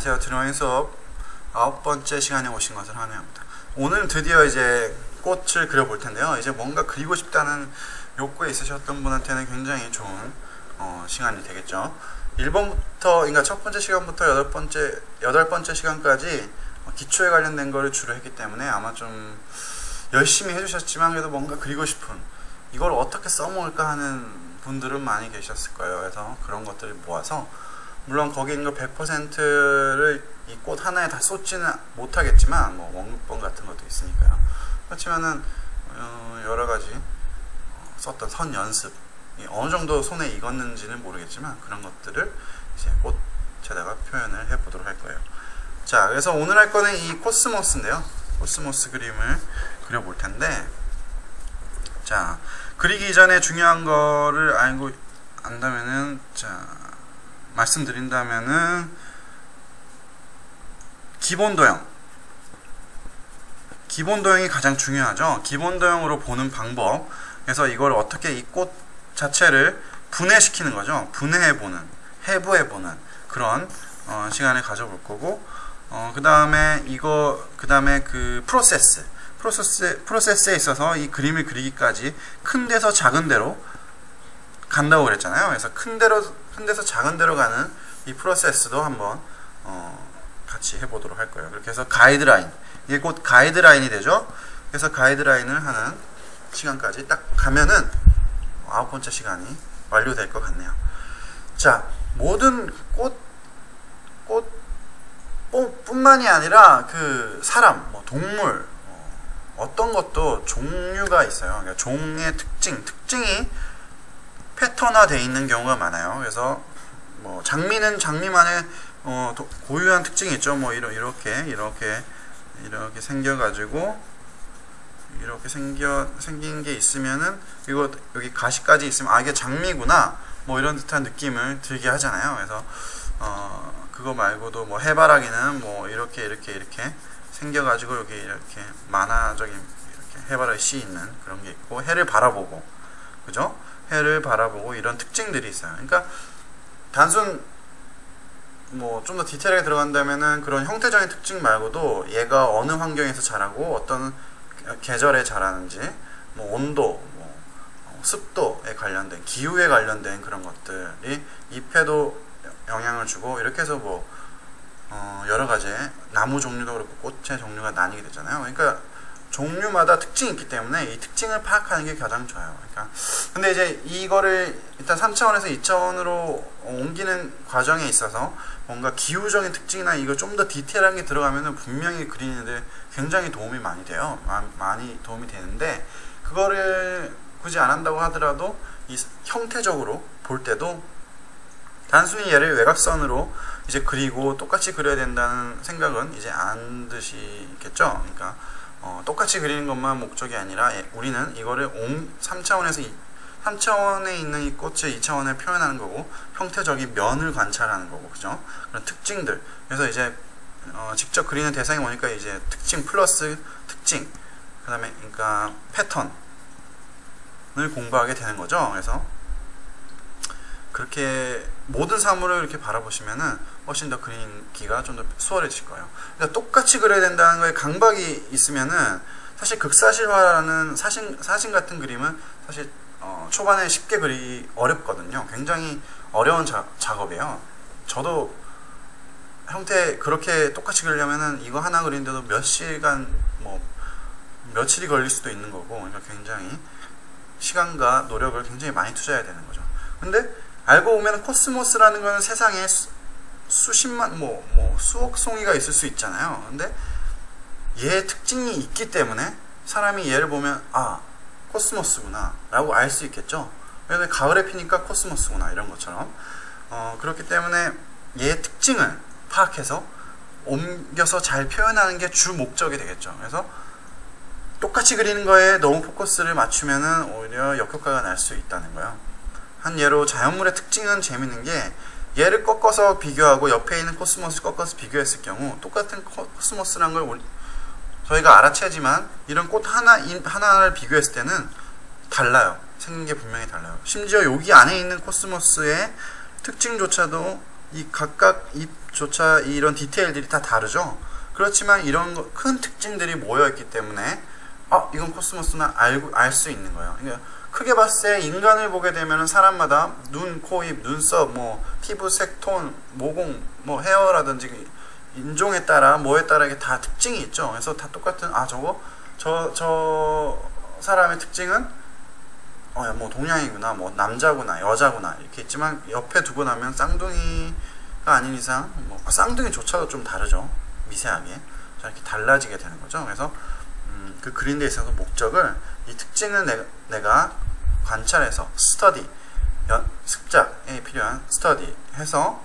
안녕하세요. 드로잉 수업 9번째 시간에 오신 것을 환영합니다. 오늘 드디어 이제 꽃을 그려볼 텐데요. 이제 뭔가 그리고 싶다는 욕구에 있으셨던 분한테는 굉장히 좋은 시간이 되겠죠. 1번부터, 그러니까 첫 번째 시간부터 여덟 번째 시간까지 기초에 관련된 거를 주로 했기 때문에 아마 좀 열심히 해주셨지만 그래도 뭔가 그리고 싶은, 이걸 어떻게 써먹을까 하는 분들은 많이 계셨을 거예요. 그래서 그런 것들을 모아서, 물론 거기 있는 거 100%를 이 꽃 하나에 다 쏟지는 못하겠지만 뭐 원근법 같은 것도 있으니까요. 그렇지만은 여러 가지 썼던 선 연습, 어느 정도 손에 익었는지는 모르겠지만 그런 것들을 이제 꽃에다가 표현을 해보도록 할 거예요. 자, 그래서 오늘 할 거는 이 코스모스인데요. 코스모스 그림을 그려볼 텐데, 자, 그리기 이전에 중요한 거를 알고 안다면은, 자, 말씀드린다면은 기본도형이 가장 중요하죠. 기본도형으로 보는 방법, 그래서 이걸 어떻게 이 꽃 자체를 분해시키는 거죠. 분해해보는, 해부해보는 그런 시간을 가져볼 거고, 그 다음에 그 프로세스에 있어서 이 그림을 그리기까지 큰 데서 작은 데로 간다고 그랬잖아요. 그래서 큰 데서 작은 데로 가는 이 프로세스도 한번 같이 해보도록 할 거예요. 그렇게 해서 가이드라인, 이게 곧 가이드라인이 되죠. 그래서 가이드라인을 하는 시간까지 딱 가면은 9번째 시간이 완료될 것 같네요. 자, 모든 꽃뿐만이 아니라 그 사람, 동물, 어떤 것도 종류가 있어요. 그러니까 종의 특징이 패턴화되어 있는 경우가 많아요. 그래서 뭐 장미는 장미만의 고유한 특징이 있죠. 뭐 이렇게 생겨가지고 이렇게 생긴 게 있으면은, 이거 여기 가시까지 있으면 이게 장미구나, 뭐 이런 듯한 느낌을 들게 하잖아요. 그래서 그거 말고도 뭐 해바라기는 뭐 이렇게 생겨가지고 여기 이렇게 만화적인 이렇게 해바라기 씨 있는 그런 게 있고, 해를 바라보고, 그죠? 해를 바라보고 이런 특징들이 있어요. 그러니까 단순 뭐 좀 더 디테일하게 들어간다면은 그런 형태적인 특징 말고도 얘가 어느 환경에서 자라고 어떤 계절에 자라는지, 뭐 온도, 뭐 습도에 관련된, 기후에 관련된 그런 것들이 잎에도 영향을 주고, 이렇게 해서 뭐 여러 가지 나무 종류도 그렇고 꽃의 종류가 나뉘게 되잖아요. 그러니까 종류마다 특징이 있기 때문에 이 특징을 파악하는 게 가장 좋아요. 그러니까 근데 이제 이거를 일단 3차원에서 2차원으로 옮기는 과정에 있어서 뭔가 기후적인 특징이나 이거 좀 더 디테일한 게 들어가면은 분명히 그리는데 굉장히 도움이 많이 돼요. 많이 도움이 되는데, 그거를 굳이 안 한다고 하더라도 이 형태적으로 볼 때도 단순히 얘를 외곽선으로 이제 그리고 똑같이 그려야 된다는 생각은 이제 안 드시겠죠. 그러니까 똑같이 그리는 것만 목적이 아니라 우리는 이거를 3차원에 있는 이 꽃을 2차원에 표현하는 거고, 형태적인 면을 관찰하는 거고, 그죠? 그런 특징들. 그래서 이제 직접 그리는 대상이 오니까 이제 특징 플러스 특징, 그 다음에 그러니까 패턴을 공부하게 되는 거죠. 그래서 그렇게 모든 사물을 이렇게 바라보시면은 훨씬 더 그리기가 좀 더 수월해질 거예요. 그러니까 똑같이 그려야 된다는 거에 강박이 있으면은, 사실 극사실화라는 사진 같은 그림은 사실 초반에 쉽게 그리기 어렵거든요. 굉장히 어려운 작업이에요. 저도 형태 그렇게 똑같이 그리려면은 이거 하나 그리는데도 몇 시간, 뭐 며칠이 걸릴 수도 있는 거고, 그러니까 굉장히 시간과 노력을 굉장히 많이 투자해야 되는 거죠. 근데 알고 보면 코스모스라는 거는 세상에 수십만, 수억 송이가 있을 수 있잖아요. 근데 얘의 특징이 있기 때문에 사람이 얘를 보면 코스모스구나 라고 알 수 있겠죠. 그래서 가을에 피니까 코스모스구나, 이런 것처럼. 그렇기 때문에 얘의 특징을 파악해서 옮겨서 잘 표현하는 게 주 목적이 되겠죠. 그래서 똑같이 그리는 거에 너무 포커스를 맞추면은 오히려 역효과가 날 수 있다는 거예요. 한 예로 자연물의 특징은 재밌는 게, 얘를 꺾어서 비교하고 옆에 있는 코스모스를 꺾어서 비교했을 경우 똑같은 코스모스란 걸 저희가 알아채지만, 이런 꽃 하나를 비교했을 때는 달라요. 생긴 게 분명히 달라요. 심지어 여기 안에 있는 코스모스의 특징조차도 이 각각 잎 조차 이런 디테일들이 다 다르죠. 그렇지만 이런 큰 특징들이 모여있기 때문에 이건 코스모스나 알 수 있는 거예요. 그러니까 크게 봤을 때 인간을 보게 되면 사람마다 눈, 코, 입, 눈썹, 뭐 피부색, 톤, 모공, 뭐 헤어라든지 인종에 따라 뭐에 따라 이게 다 특징이 있죠. 그래서 다 똑같은 저 사람의 특징은 뭐 동양이구나, 뭐 남자구나, 여자구나 이렇게 있지만 옆에 두고 나면 쌍둥이가 아닌 이상 뭐 쌍둥이조차도 좀 다르죠. 미세하게 이렇게 달라지게 되는 거죠. 그래서 그 그린 데 있어서 목적을 이 특징을 내가 관찰해서 스터디 습작에 필요한 스터디 해서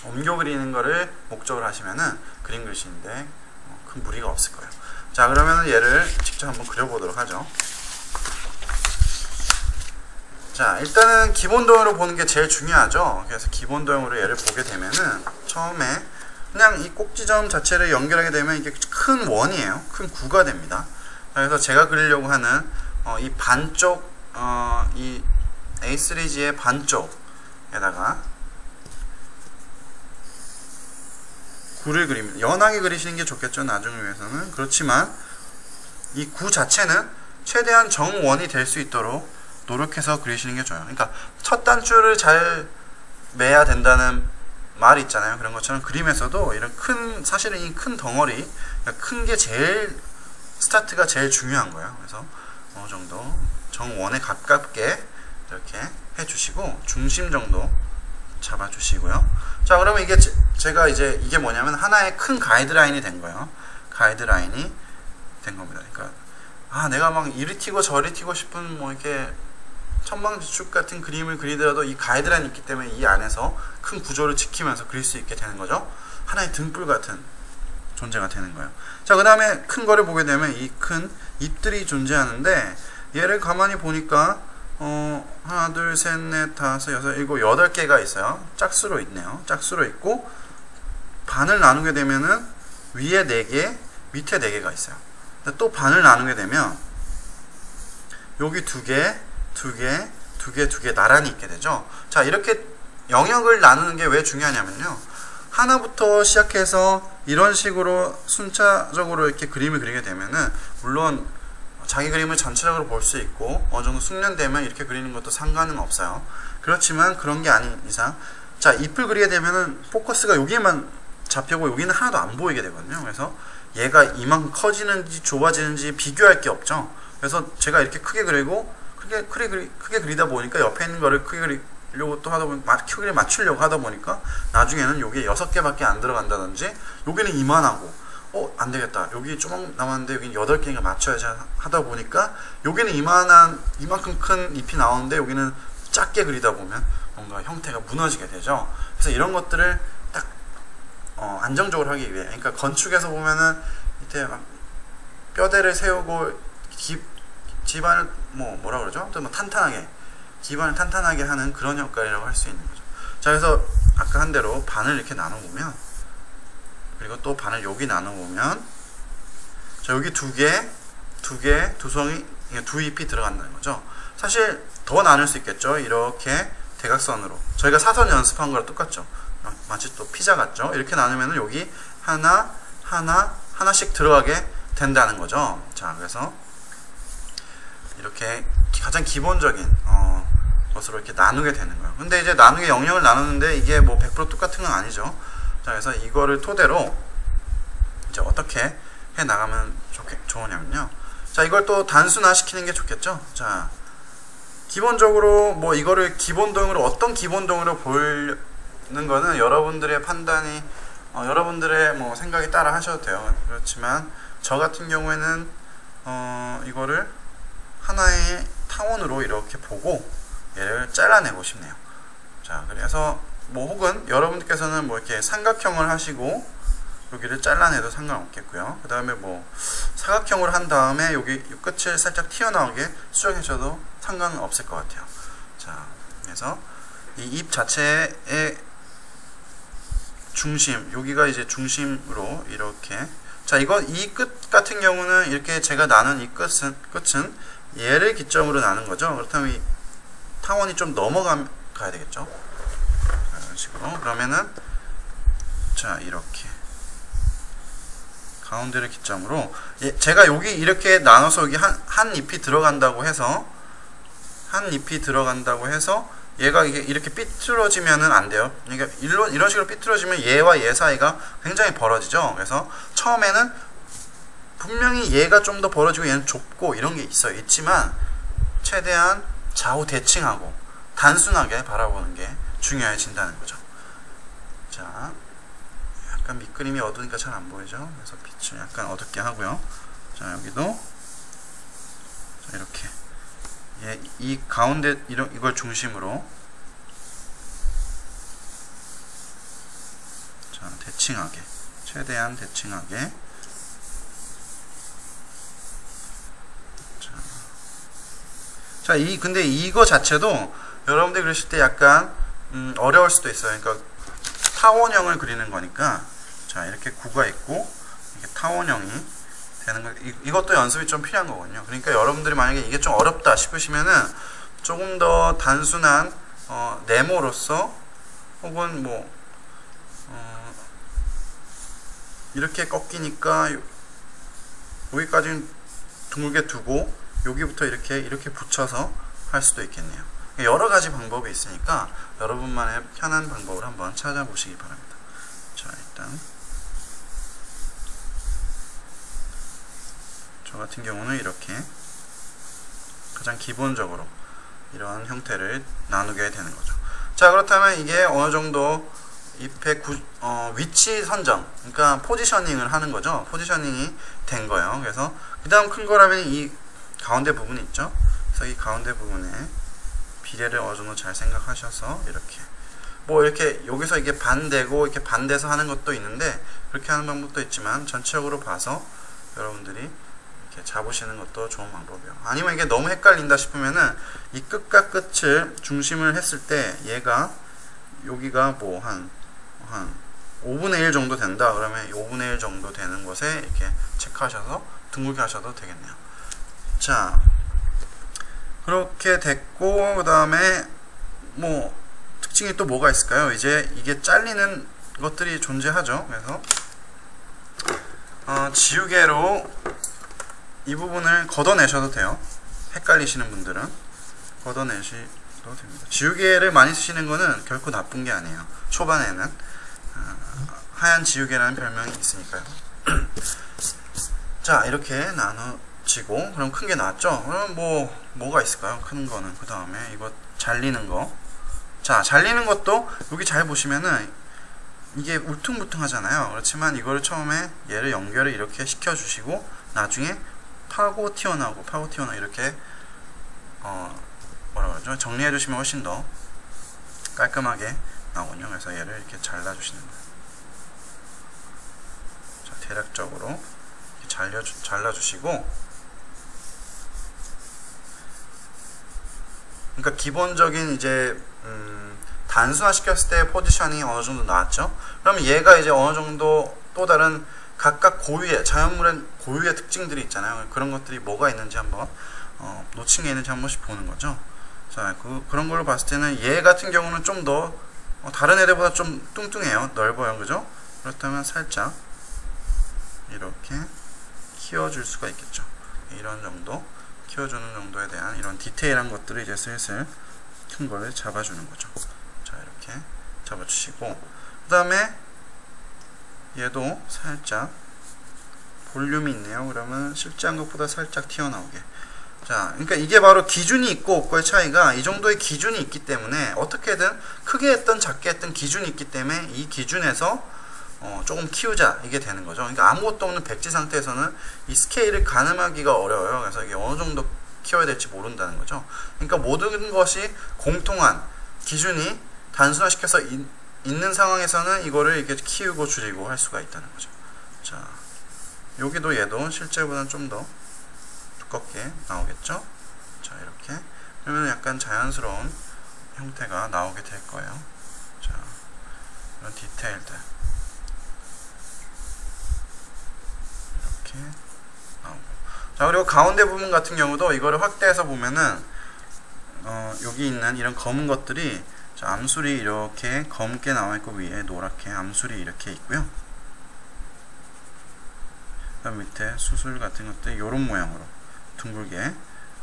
옮겨 그리는 거를 목적으로 하시면은 그림 그리시는데 큰 무리가 없을 거예요. 자, 그러면 얘를 직접 한번 그려보도록 하죠. 자, 일단은 기본 도형으로 보는 게 제일 중요하죠. 그래서 기본 도형으로 얘를 보게 되면은 처음에 그냥 이 꼭지점 자체를 연결하게 되면 이게 큰 원이에요. 큰 구가 됩니다. 그래서 제가 그리려고 하는 이 반쪽 이 A3G의 반쪽에다가 구를 그립니다. 연하게 그리시는 게 좋겠죠. 나중을 위해서는. 그렇지만 이 구 자체는 최대한 정원이 될 수 있도록 노력해서 그리시는 게 좋아요. 그러니까 첫 단추를 잘 매야 된다는 말이 있잖아요. 그런 것처럼 그림에서도 이런 사실은 이 큰 덩어리, 큰 게 제일 스타트가 제일 중요한 거예요. 그래서 어느 정도 정원에 가깝게 이렇게 해주시고 중심 정도 잡아주시고요. 자, 그러면 이게 제가 이제 이게 뭐냐면 하나의 큰 가이드라인이 된 거예요. 가이드라인이 된 겁니다. 그러니까 내가 막 이리 튀고 저리 튀고 싶은 뭐 이렇게 천방지축 같은 그림을 그리더라도 이 가이드라인이 있기 때문에 이 안에서 큰 구조를 지키면서 그릴 수 있게 되는 거죠. 하나의 등불 같은 존재가 되는 거예요. 자, 그 다음에 큰 거를 보게 되면 이 큰 잎들이 존재하는데 얘를 가만히 보니까 하나, 둘, 셋, 넷, 다섯, 여섯, 일곱, 8개가 있어요. 짝수로 있네요. 짝수로 있고 반을 나누게 되면은 위에 4개, 밑에 4개가 있어요. 또 반을 나누게 되면 여기 2개, 2개, 2개, 2개 나란히 있게 되죠. 자, 이렇게 영역을 나누는 게 왜 중요하냐면요. 하나부터 시작해서 이런 식으로 순차적으로 이렇게 그림을 그리게 되면은 물론 자기 그림을 전체적으로 볼 수 있고 어느 정도 숙련되면 이렇게 그리는 것도 상관은 없어요. 그렇지만 그런 게 아닌 이상 자, 잎을 그리게 되면은 포커스가 여기에만 잡히고 여기는 하나도 안 보이게 되거든요. 그래서 얘가 이만큼 커지는지 좁아지는지 비교할 게 없죠. 그래서 제가 이렇게 크게 그리고 크게 그리다 보니까 옆에 있는 거를 크게 그리려고 또 하다 보니까 크기를 맞추려고 하다 보니까 나중에는 여기에 6개밖에 안 들어간다든지 여기는 이만하고 안 되겠다. 여기 조금 남았는데 여기는 8개인가 맞춰야지 하다 보니까 여기는 이만큼 큰 잎이 나오는데 여기는 작게 그리다 보면 뭔가 형태가 무너지게 되죠. 그래서 이런 것들을 딱 안정적으로 하기 위해, 그러니까 건축에서 보면은 이때 막 뼈대를 세우고 집안을 뭐라 그러죠? 또 뭐 탄탄하게 기반을 탄탄하게 하는 그런 역할이라고 할 수 있는 거죠. 자, 그래서 아까 한 대로 반을 이렇게 나눠보면 그리고 또 반을 여기 나눠보면 자, 여기 두 송이, 두 잎이 들어간다는 거죠. 사실 더 나눌 수 있겠죠. 이렇게 대각선으로 저희가 사선 연습한 거랑 똑같죠. 마치 또 피자 같죠. 이렇게 나누면 여기 하나씩 들어가게 된다는 거죠. 자, 그래서 이렇게 가장 기본적인 것으로 이렇게 나누게 되는 거예요. 근데 이제 나누게 영역을 나누는데 이게 뭐 100% 똑같은 건 아니죠. 자, 그래서 이거를 토대로 이제 어떻게 해 나가면 좋으냐면요. 자, 이걸 또 단순화 시키는 게 좋겠죠. 자, 기본적으로 뭐 이거를 기본동으로 어떤 기본동으로 보는 거는 여러분들의 판단이 여러분들의 뭐 생각에 따라 하셔도 돼요. 그렇지만 저 같은 경우에는 이거를 하나의 타원으로 이렇게 보고 얘를 잘라내고 싶네요. 자, 그래서 뭐 혹은 여러분들께서는 뭐 이렇게 삼각형을 하시고 여기를 잘라내도 상관없겠고요. 그 다음에 뭐 사각형으로 한 다음에 여기 끝을 살짝 튀어나오게 수정해줘도 상관은 없을 것 같아요. 자, 그래서 이 잎 자체의 중심, 여기가 이제 중심으로 이렇게, 자, 이 끝 같은 경우는 이렇게 제가 나눈 이 끝은 얘를 기점으로 나눈 거죠. 그렇다면 이 타원이 좀 넘어가야 되겠죠. 이런 식으로. 그러면은 자, 이렇게 가운데를 기점으로 제가 여기 이렇게 나눠서 여기 한 잎이 들어간다고 해서 얘가 이렇게 삐뚤어지면은 안 돼요. 그러니까 이런 식으로 삐뚤어지면 얘와 얘 사이가 굉장히 벌어지죠. 그래서 처음에는 분명히 얘가 좀 더 벌어지고 얘는 좁고 이런 게 있지만 최대한 좌우 대칭하고 단순하게 바라보는 게 중요해진다는 거죠. 자, 약간 밑그림이 어두우니까 잘 안 보이죠. 그래서 빛을 약간 어둡게 하고요. 자, 여기도 자, 이렇게 이 가운데 이걸 중심으로 자, 대칭하게 최대한 대칭하게 자, 근데 이거 자체도 여러분들 그리실 때 약간 어려울 수도 있어요. 그러니까 타원형을 그리는 거니까 자, 이렇게 구가 있고 이게 타원형이 되는 거 이것도 연습이 좀 필요한 거거든요. 그러니까 여러분들이 만약에 이게 좀 어렵다 싶으시면은 조금 더 단순한 네모로서 혹은 뭐 이렇게 꺾이니까 여기까지는 둥글게 두고 여기부터 이렇게 붙여서 할 수도 있겠네요. 여러 가지 방법이 있으니까 여러분만의 편한 방법을 한번 찾아보시기 바랍니다. 자, 일단 저 같은 경우는 이렇게 가장 기본적으로 이런 형태를 나누게 되는 거죠. 자, 그렇다면 이게 어느 정도 잎의 위치 선정, 그러니까 포지셔닝을 하는 거죠. 포지셔닝이 된 거예요. 그래서 그 다음 큰 거라면 이 가운데 부분이 있죠. 그래서 이 가운데 부분에 비례를 어느 정도 잘 생각하셔서 이렇게 뭐 이렇게 여기서 이게 반대고 이렇게 반대서 하는 것도 있는데 그렇게 하는 방법도 있지만 전체적으로 봐서 여러분들이 이렇게 잡으시는 것도 좋은 방법이에요. 아니면 이게 너무 헷갈린다 싶으면은 이 끝과 끝을 중심을 했을 때 얘가 여기가 뭐 한 5분의 1 정도 된다 그러면 5분의 1 정도 되는 것에 이렇게 체크하셔서 둥글게 하셔도 되겠네요. 자, 그렇게 됐고 그 다음에 뭐 특징이 또 뭐가 있을까요? 이제 이게 잘리는 것들이 존재하죠. 그래서 지우개로 이 부분을 걷어내셔도 돼요. 헷갈리시는 분들은 걷어내셔도 됩니다. 지우개를 많이 쓰시는 거는 결코 나쁜 게 아니에요. 초반에는 하얀 지우개라는 별명이 있으니까요. 자, 이렇게 나눠지고 그럼 큰 게 나왔죠? 그럼 뭐가 있을까요? 큰 거는 그 다음에 이거 잘리는 거. 자, 잘리는 것도 여기 잘 보시면은 이게 울퉁불퉁 하잖아요. 그렇지만 이거를 처음에 얘를 연결을 이렇게 시켜주시고 나중에 파고 튀어나오고 이렇게 뭐라 그러죠? 정리해 주시면 훨씬 더 깔끔하게 나오거든요. 그래서 얘를 이렇게 잘라주시는 거예요. 자, 대략적으로 이렇게 잘라주시고 그러니까 기본적인 이제 단순화 시켰을 때 포지션이 어느 정도 나왔죠. 그러면 얘가 이제 어느 정도 또 다른 각각 고유의 자연물의 고유의 특징들이 있잖아요. 그런 것들이 뭐가 있는지 한번 놓친 게 있는지 한 번씩 보는 거죠. 자, 그런 걸로 봤을 때는 얘 같은 경우는 좀 더 다른 애들보다 좀 뚱뚱해요. 넓어요. 그죠? 그렇다면 살짝 이렇게 키워줄 수가 있겠죠. 이런 정도 키워주는 정도에 대한 이런 디테일한 것들을 이제 슬슬 큰 거를 잡아주는 거죠. 자, 이렇게 잡아주시고 그 다음에 얘도 살짝 볼륨이 있네요. 그러면 실제한 것보다 살짝 튀어나오게. 자, 그러니까 이게 바로 기준이 있고 없고의 차이가 이 정도의 기준이 있기 때문에 어떻게든 크게 했든 작게 했든 기준이 있기 때문에 이 기준에서 조금 키우자 이게 되는 거죠. 그러니까 아무것도 없는 백지 상태에서는 이 스케일을 가늠하기가 어려워요. 그래서 이게 어느 정도 키워야 될지 모른다는 거죠. 그러니까 모든 것이 공통한 기준이 단순화시켜서 있는 상황에서는 이거를 이렇게 키우고 줄이고 할 수가 있다는 거죠. 자, 여기도 얘도 실제보다는 좀 더 두껍게 나오겠죠. 자, 이렇게 그러면 약간 자연스러운 형태가 나오게 될 거예요. 자, 이런 디테일들 이렇게 나오고. 자, 그리고 가운데 부분 같은 경우도 이거를 확대해서 보면은 여기 있는 이런 검은 것들이 자, 암술이 이렇게 검게 나와 있고 위에 노랗게 암술이 이렇게 있고요. 그다음 밑에 수술 같은 것들 이런 모양으로 둥글게,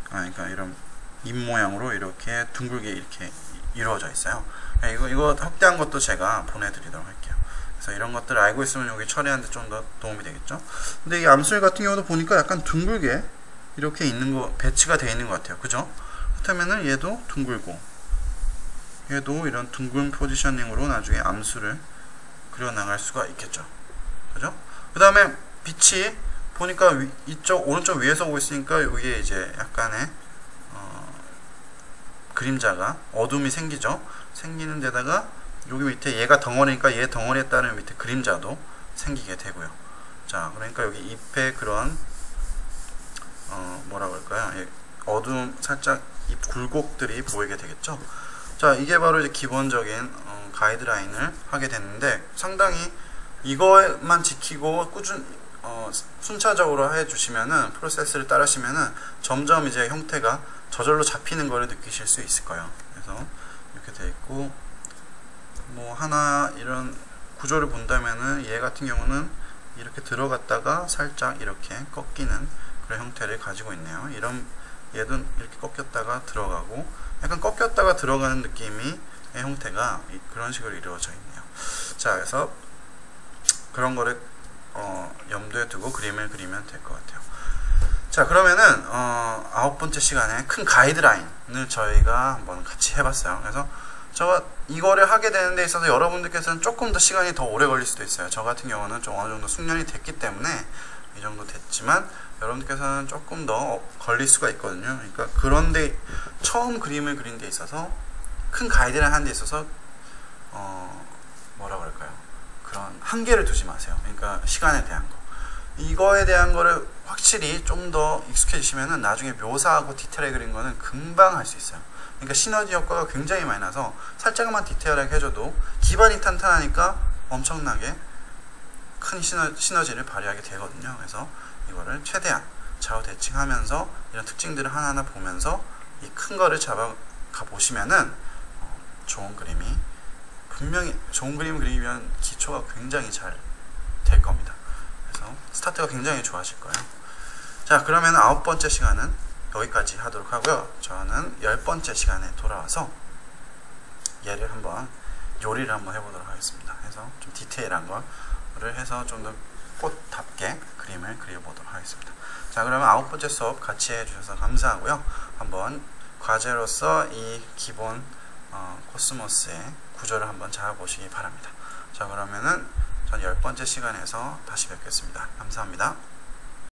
그러니까 이런 입 모양으로 이렇게 둥글게 이렇게 이루어져 있어요. 이거 확대한 것도 제가 보내드리도록 할게요. 그래서 이런 것들을 알고 있으면 여기 처리하는데 좀 더 도움이 되겠죠. 근데 이 암술 같은 경우도 보니까 약간 둥글게 이렇게 있는 거, 배치가 되어 있는 것 같아요. 그죠? 그렇다면은 얘도 둥글고, 얘도 이런 둥근 포지셔닝으로 나중에 암술을 그려나갈 수가 있겠죠. 그죠? 그 다음에 빛이 보니까 이쪽 오른쪽 위에서 오고 있으니까 여기에 이제 약간의 그림자가 어둠이 생기죠. 생기는 데다가 여기 밑에 얘가 덩어리니까 얘 덩어리에 따른 밑에 그림자도 생기게 되고요. 자, 그러니까 여기 잎에 그런 뭐라고 할까요? 어둠 살짝 잎 굴곡들이 보이게 되겠죠. 자, 이게 바로 이제 기본적인 가이드라인을 하게 됐는데, 상당히 이거만 지키고 순차적으로 해주시면은, 프로세스를 따르시면은 점점 이제 형태가 저절로 잡히는 거를 느끼실 수 있을 거예요. 그래서 이렇게 돼 있고, 뭐 하나 이런 구조를 본다면은 얘 같은 경우는 이렇게 들어갔다가 살짝 이렇게 꺾이는 그런 형태를 가지고 있네요. 얘도 이렇게 꺾였다가 들어가고, 약간 꺾였다가 들어가는 느낌의 형태가 그런 식으로 이루어져 있네요. 자, 그래서 그런 거를 염두에 두고 그림을 그리면 될 것 같아요. 자, 그러면은 9번째 시간에 큰 가이드라인을 저희가 한번 같이 해봤어요. 그래서 제가 이거를 하게 되는 데 있어서 여러분들께서는 조금 더 시간이 더 오래 걸릴 수도 있어요. 저 같은 경우는 좀 어느 정도 숙련이 됐기 때문에 이 정도 됐지만, 여러분들께서는 조금 더 걸릴 수가 있거든요. 그러니까 그런데 처음 그림을 그린 데 있어서, 큰 가이드라인 하는 데 있어서 뭐라 그럴까요? 그런 한계를 두지 마세요. 그러니까 시간에 대한 거, 이거에 대한 거를 확실히 좀 더 익숙해지시면은 나중에 묘사하고 디테일하게 그린 거는 금방 할 수 있어요. 그러니까 시너지 효과가 굉장히 많이 나서 살짝만 디테일하게 해줘도 기반이 탄탄하니까 엄청나게 큰 시너지를 발휘하게 되거든요. 그래서 이거를 최대한 좌우 대칭하면서 이런 특징들을 하나하나 보면서 이 큰 거를 잡아가 보시면은 좋은 그림이, 분명히 좋은 그림을 그리기 위한 기초가 굉장히 잘 될 겁니다. 그래서 스타트가 굉장히 좋아하실 거예요. 자, 그러면 9번째 시간은 여기까지 하도록 하고요. 저는 10번째 시간에 돌아와서 얘를 한번 요리를 한번 해보도록 하겠습니다. 그래서 좀 디테일한 거를 해서 좀 더 꽃답게 그림을 그려보도록 하겠습니다. 자, 그러면 9번째 수업 같이 해주셔서 감사하고요. 한번 과제로서 이 기본 코스모스의 구조를 한번 잡아보시기 바랍니다. 자, 그러면은 전 10번째 시간에서 다시 뵙겠습니다. 감사합니다.